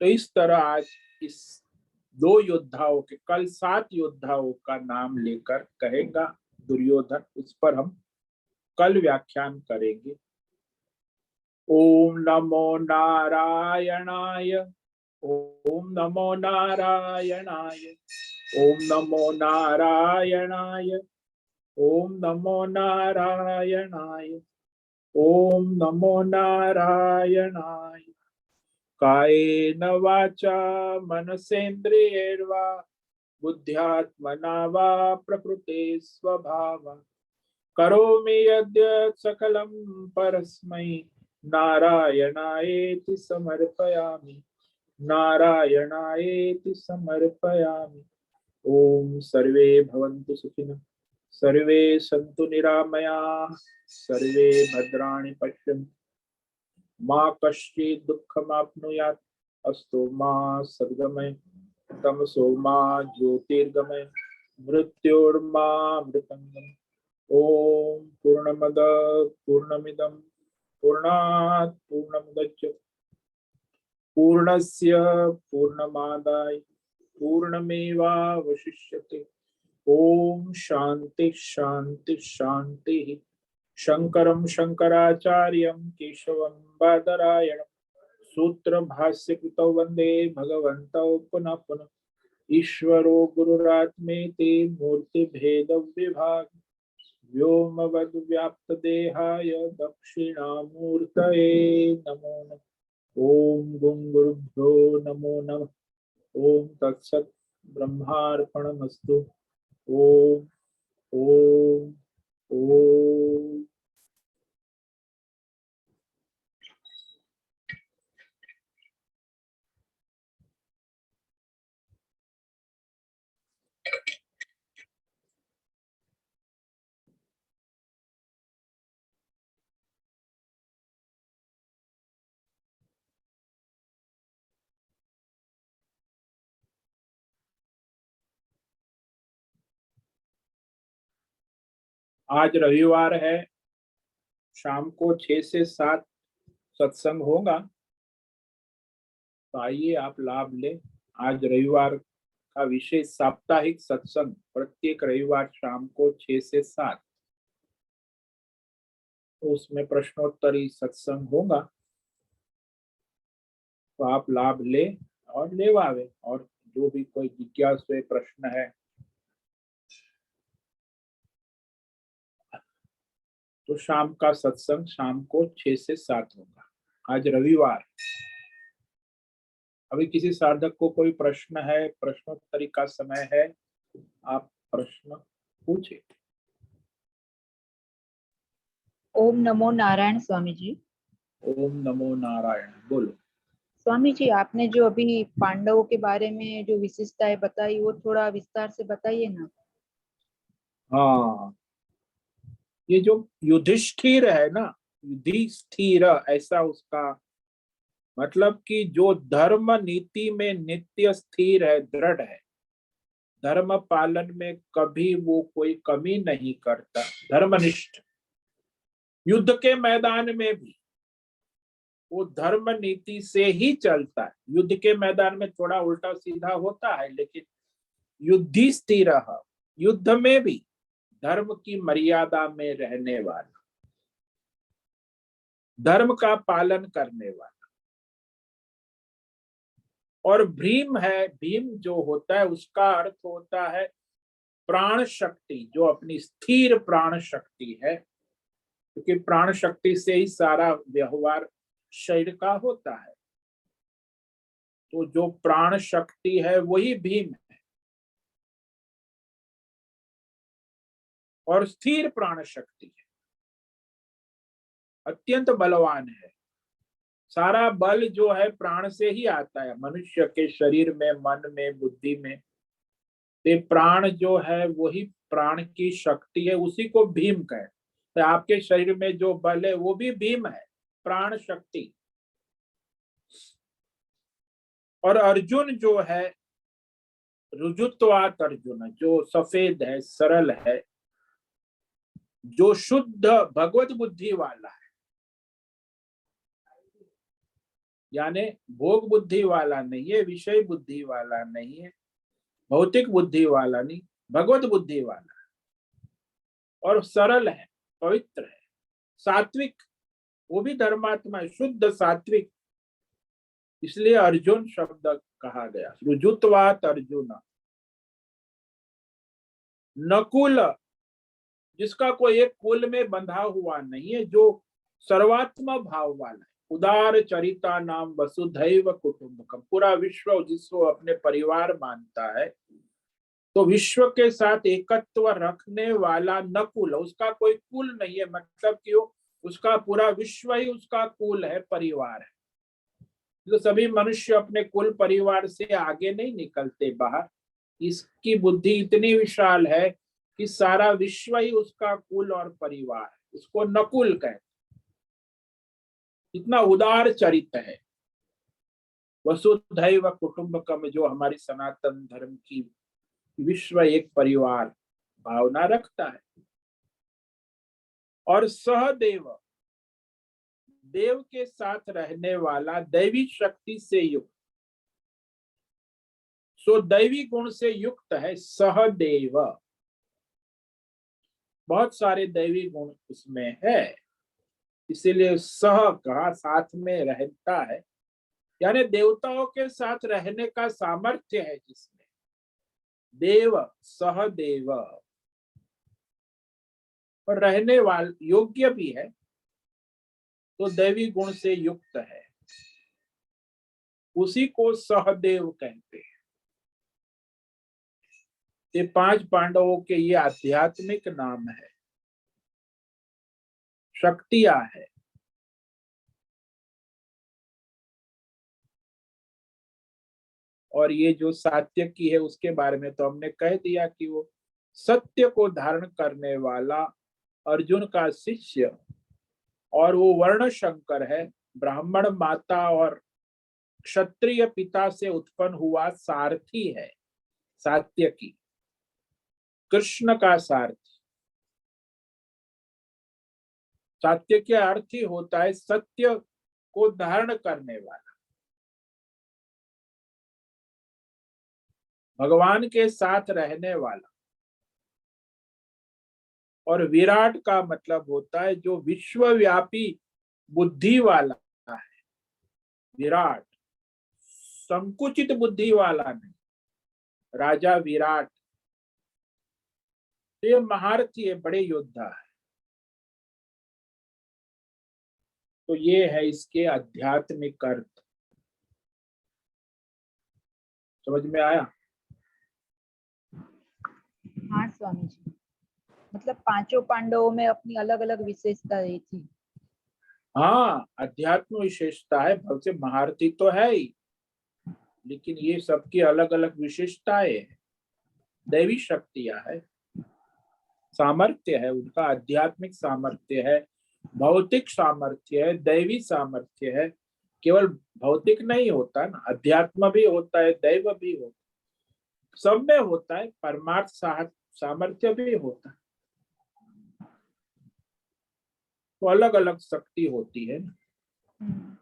Speaker 1: तो इस तरह आज इस 2 योद्धाओं के, कल 7 योद्धाओं का नाम लेकर कहेगा दुर्योधन, उस पर हम कल व्याख्यान करेंगे। ओम नमो नारायणाय, ओम नमो नारायणाय, ओम नमो नारायणाय, ओम नमो नारायणाय। ओम नमो नारायणाय। कायेन वाचा मनसेन्द्रियैर्वा बुद्ध्यात्मना वा प्रकृते स्वभावा करोमि यद्यत् सकलं परस्मै नारायणायेति समर्पयामि। नारायणायेति समर्पयामि। ओम सर्वे भवन्तु सुखिनः, सर्वे सन्तु निरामयाः, सर्वे भद्राणि पश्यन्तु, मा कश्चित् दुःखमाप्नुयात्। अस्तु मा सद्गमय, तमसो मा ज्योतिर्गमय, मृत्योर्मा मृतङ्गमय। ओम पूर्णमद पूर्णमिदं पूर्णात् पूर्णमुदच्यते पूर्णस्य पूर्णमादाय पूर्णमेवावशिष्यते। ओम शांति शांति शांति। शंकरं शंकराचार्यं केशवं बादरायणं सूत्र भाष्य कृतौ वंदे भगवन्तौ पुनः पुनः। ईश्वरो गुरुरात्मेति मूर्ति भेद विभाग व्योमवद् व्याप्त देहाय दक्षिणामूर्तये नमो नमः। ओम गुं गुरुभ्यो नमो नमः। ओम तत्सत् ब्रह्मार्पणमस्तु। ओम ओम ओम। आज रविवार है, शाम को 6 से 7 सत्संग होगा, तो आइए आप लाभ लें। आज रविवार का विशेष साप्ताहिक सत्संग प्रत्येक रविवार शाम को 6 से 7, तो उसमें प्रश्नोत्तरी सत्संग होगा, तो आप लाभ ले और लेवावे। और जो भी कोई जिज्ञासु प्रश्न है तो शाम का सत्संग शाम को 6 से 7 होगा। आज रविवार। अभी किसी साधक को कोई प्रश्न है, प्रश्नोत्तरी का समय है, आप प्रश्न पूछे।
Speaker 2: ओम नमो नारायण स्वामी जी।
Speaker 1: ओम नमो नारायण। बोलो
Speaker 2: स्वामी जी, आपने जो अभी पांडवों के बारे में जो विशेषताएं बताई वो थोड़ा विस्तार से बताइए ना।
Speaker 1: हाँ, ये जो युधिष्ठिर है ना, युधिष्ठिर ऐसा उसका मतलब कि जो धर्म नीति में नित्य स्थिर है, दृढ़ है, धर्म पालन में कभी वो कोई कमी नहीं करता, धर्मनिष्ठ। युद्ध के मैदान में भी वो धर्म नीति से ही चलता है। युद्ध के मैदान में थोड़ा उल्टा सीधा होता है, लेकिन युधिष्ठिर युद्ध में भी धर्म की मर्यादा में रहने वाला, धर्म का पालन करने वाला। और भीम है, भीम जो होता है उसका अर्थ होता है प्राण शक्ति, जो अपनी स्थिर प्राण शक्ति है, क्योंकि प्राण शक्ति से ही सारा व्यवहार शरीर का होता है। तो जो प्राण शक्ति है वही भीम है, और स्थिर प्राण शक्ति है, अत्यंत बलवान है। सारा बल जो है प्राण से ही आता है, मनुष्य के शरीर में, मन में, बुद्धि में। ते प्राण जो है वही प्राण की शक्ति है, उसी को भीम कहते। तो आपके शरीर में जो बल है वो भी भीम है, प्राण शक्ति। और अर्जुन जो है, रुजुत्वात अर्जुन, जो सफेद है, सरल है, जो शुद्ध भगवत बुद्धि वाला है, यानी भोग बुद्धि वाला नहीं है, विषय बुद्धि वाला नहीं है, भौतिक बुद्धि वाला नहीं, भगवत बुद्धि वाला है, और सरल है, पवित्र है, सात्विक। वो भी धर्मात्मा है, शुद्ध सात्विक। इसलिए अर्जुन शब्द कहा गया, रुजुत्वात अर्जुन। नकुल जिसका कोई एक कुल में बंधा हुआ नहीं है, जो सर्वात्मा भाव वाला है। उदार चरिता नाम वसुधैव कुटुंबकम, पूरा विश्व जिसको अपने परिवार मानता है, तो विश्व के साथ एकत्व रखने वाला नकुल, उसका कोई कुल नहीं है, मतलब कि उसका पूरा विश्व ही उसका कुल है, परिवार है। तो सभी मनुष्य अपने कुल परिवार से आगे नहीं निकलते बाहर। इसकी बुद्धि इतनी विशाल है कि सारा विश्व ही उसका कुल और परिवार है, उसको नकुल कहते। इतना उदार चरित्र है। वसुधैव कुटुंबकम, जो हमारी सनातन धर्म की विश्व एक परिवार भावना रखता है। और सहदेव, देव के साथ रहने वाला, दैवी शक्ति से युक्त, सो दैवी गुण से युक्त है सहदेव। बहुत सारे दैवी गुण उसमें है, इसीलिए सह कहा, साथ में रहता है, यानी देवताओं के साथ रहने का सामर्थ्य है जिसमें। देव सहदेव, और रहने वाले योग्य भी है, तो दैवी गुण से युक्त है, उसी को सहदेव कहते हैं। ये 5 पांडवों के ये आध्यात्मिक नाम है, शक्तियां है। और ये जो सात्यकी है उसके बारे में तो हमने कह दिया कि वो सत्य को धारण करने वाला अर्जुन का शिष्य, और वो वर्ण शंकर है, ब्राह्मण माता और क्षत्रिय पिता से उत्पन्न हुआ सारथी है। सात्यकी कृष्ण का सारथी। सत्य के अर्थ ही होता है सत्य को धारण करने वाला, भगवान के साथ रहने वाला। और विराट का मतलब होता है जो विश्वव्यापी बुद्धि वाला है। विराट संकुचित बुद्धि वाला नहीं, राजा विराट। तो ये महारथी है, बड़े योद्धा है। तो ये है इसके आध्यात्मिक अर्थ। समझ में आया?
Speaker 2: हाँ स्वामी जी, मतलब 5 पांडवों में अपनी अलग अलग विशेषता रही थी।
Speaker 1: हाँ, अध्यात्म विशेषता है, भव से महारथी तो है ही, लेकिन ये सबकी अलग अलग विशेषताएं हैं। दैवी शक्तियां है, सामर्थ्य है, उनका आध्यात्मिक सामर्थ्य है, भौतिक सामर्थ्य है, दैवी सामर्थ्य है। केवल भौतिक नहीं होता ना, अध्यात्म भी होता है, दैव भी होता है, सब में होता है, परमार्थ सामर्थ्य भी होता है। तो अलग अलग शक्ति होती है ना,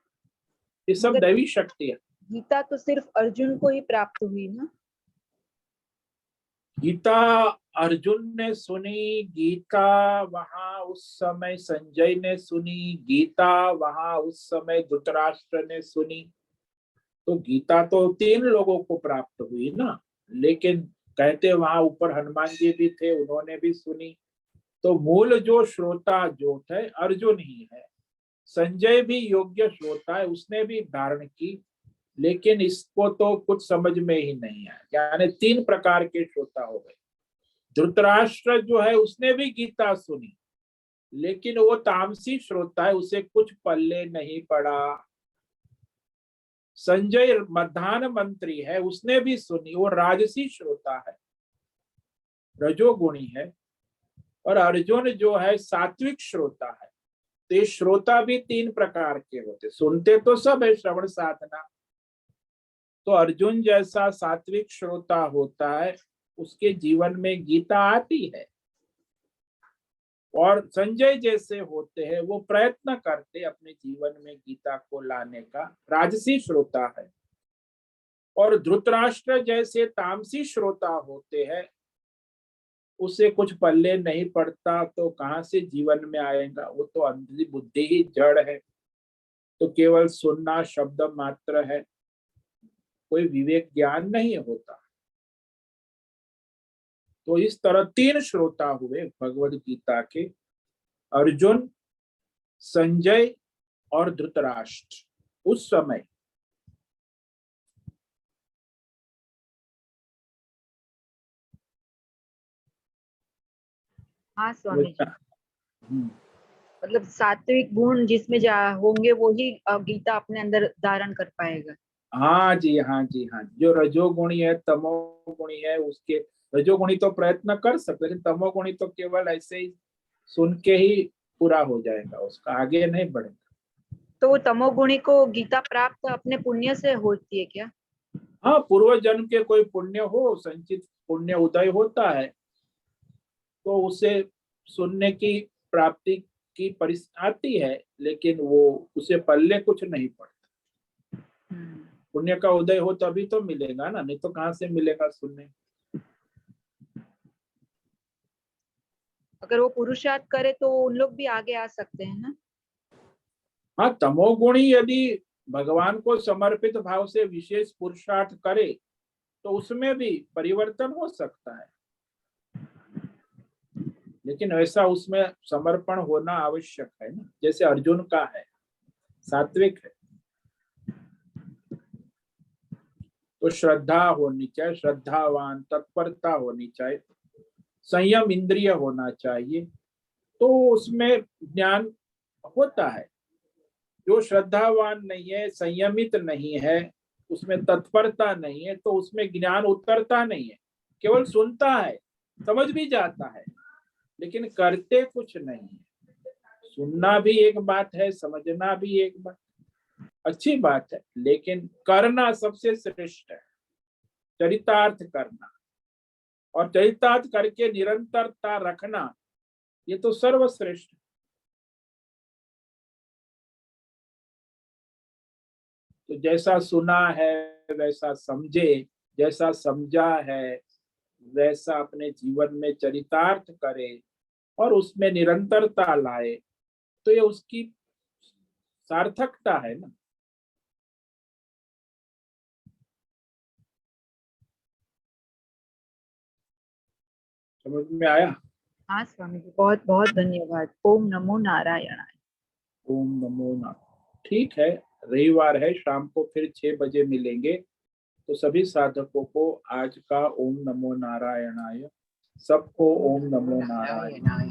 Speaker 1: ये सब
Speaker 2: मगर
Speaker 1: दैवी शक्ति है।
Speaker 2: गीता तो सिर्फ अर्जुन को ही प्राप्त हुई ना?
Speaker 1: गीता अर्जुन ने सुनी, गीता वहां उस समय संजय ने सुनी, गीता वहां उस समय धृतराष्ट्र ने सुनी। तो गीता तो 3 लोगों को प्राप्त हुई ना, लेकिन कहते वहां ऊपर हनुमान जी भी थे, उन्होंने भी सुनी। तो मूल जो श्रोता जो थे अर्जुन ही है। संजय भी योग्य श्रोता है, उसने भी धारण की, लेकिन इसको तो कुछ समझ में ही नहीं आया, यानी 3 प्रकार के श्रोता हो गए। धृतराष्ट्र जो है उसने भी गीता सुनी, लेकिन वो तामसी श्रोता है, उसे कुछ पल्ले नहीं पड़ा। संजय प्रधान मंत्री है, उसने भी सुनी, वो राजसी श्रोता है, रजोगुणी है। और अर्जुन जो है सात्विक श्रोता है। तो ये श्रोता भी 3 प्रकार के होते, सुनते तो सब है, श्रवण साधना। तो अर्जुन जैसा सात्विक श्रोता होता है, उसके जीवन में गीता आती है। और संजय जैसे होते हैं, वो प्रयत्न करते अपने जीवन में गीता को लाने का, राजसी श्रोता है। और धृतराष्ट्र जैसे तामसी श्रोता होते हैं, उसे कुछ पल्ले नहीं पड़ता, तो कहाँ से जीवन में आएगा, वो तो अंधी बुद्धि ही जड़ है, तो केवल सुनना शब्द मात्र है, कोई विवेक ज्ञान नहीं होता। तो इस तरह 3 श्रोता हुए भगवद गीता के, अर्जुन, संजय और धृतराष्ट्र। उस समय
Speaker 2: हाँ स्वामी जी,
Speaker 1: हम्म,
Speaker 2: मतलब सात्विक गुण जिसमें होंगे वो ही गीता अपने अंदर धारण कर पाएगा।
Speaker 1: हाँ जी, हाँ जी, हाँ जी। जो रजोगुणी है, तमोगुणी है, उसके रजोगुणी तो प्रयत्न कर सकते, लेकिन तमोगुणी तो केवल ऐसे ही सुन के ही पूरा हो जाएगा, उसका आगे नहीं बढ़ेगा।
Speaker 2: तो वो तमोगुणी को गीता प्राप्त अपने पुण्य से होती है क्या?
Speaker 1: हाँ, पूर्व जन्म के कोई पुण्य हो, संचित पुण्य उदय होता है तो उसे सुनने की प्राप्ति की परिस्थिति आती है, लेकिन वो उसे पल्ले कुछ नहीं पड़ता। पुण्य का उदय हो तभी तो मिलेगा ना, नहीं तो कहाँ से मिलेगा सुनने।
Speaker 2: अगर वो पुरुषार्थ करे तो उन लोग भी आगे आ सकते हैं ना?
Speaker 1: हाँ, तमोगुणी यदि भगवान को समर्पित भाव से विशेष पुरुषार्थ करे तो उसमें भी परिवर्तन हो सकता है, लेकिन वैसा उसमें समर्पण होना आवश्यक है ना, जैसे अर्जुन का है, सात्विक है तो श्रद्धा होनी चाहिए, श्रद्धावान, तत्परता होनी चाहिए, संयम इंद्रिय होना चाहिए, तो उसमें ज्ञान होता है। जो श्रद्धावान नहीं है, संयमित नहीं है, उसमें तत्परता नहीं है, तो उसमें ज्ञान उतरता नहीं है, केवल सुनता है, समझ भी जाता है, लेकिन करते कुछ नहीं है। सुनना भी एक बात है, समझना भी एक बात, अच्छी बात है, लेकिन करना सबसे श्रेष्ठ है, चरितार्थ करना, और चरितार्थ करके निरंतरता रखना, ये तो सर्वश्रेष्ठ। तो जैसा सुना है वैसा समझे, जैसा समझा है वैसा अपने जीवन में चरितार्थ करे और उसमें निरंतरता लाए, तो ये उसकी सार्थकता है ना। समझ में आया?
Speaker 2: हाँ स्वामी जी, बहुत बहुत धन्यवाद। ओम नमो नारायणाय।
Speaker 1: ओम नमो नारायण। ठीक है, रविवार है, शाम को फिर 6 बजे मिलेंगे। तो सभी साधकों को आज का ओम नमो नारायणाय, सबको ओम नमो नारायणाय।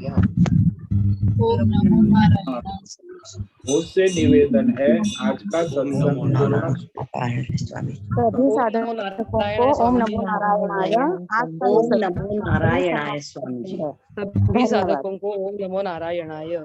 Speaker 3: ओम नमो नारायण।
Speaker 1: उससे निवेदन है आज का सत्संग पूर्ण।
Speaker 4: सभी साधकों को ओम नमो नारायणाय। आज का
Speaker 3: ओम
Speaker 4: सत्संग
Speaker 3: नमो नारायणाय स्वामी जी।
Speaker 4: है।
Speaker 3: सभी साधकों को ओम नमो नारायणाय।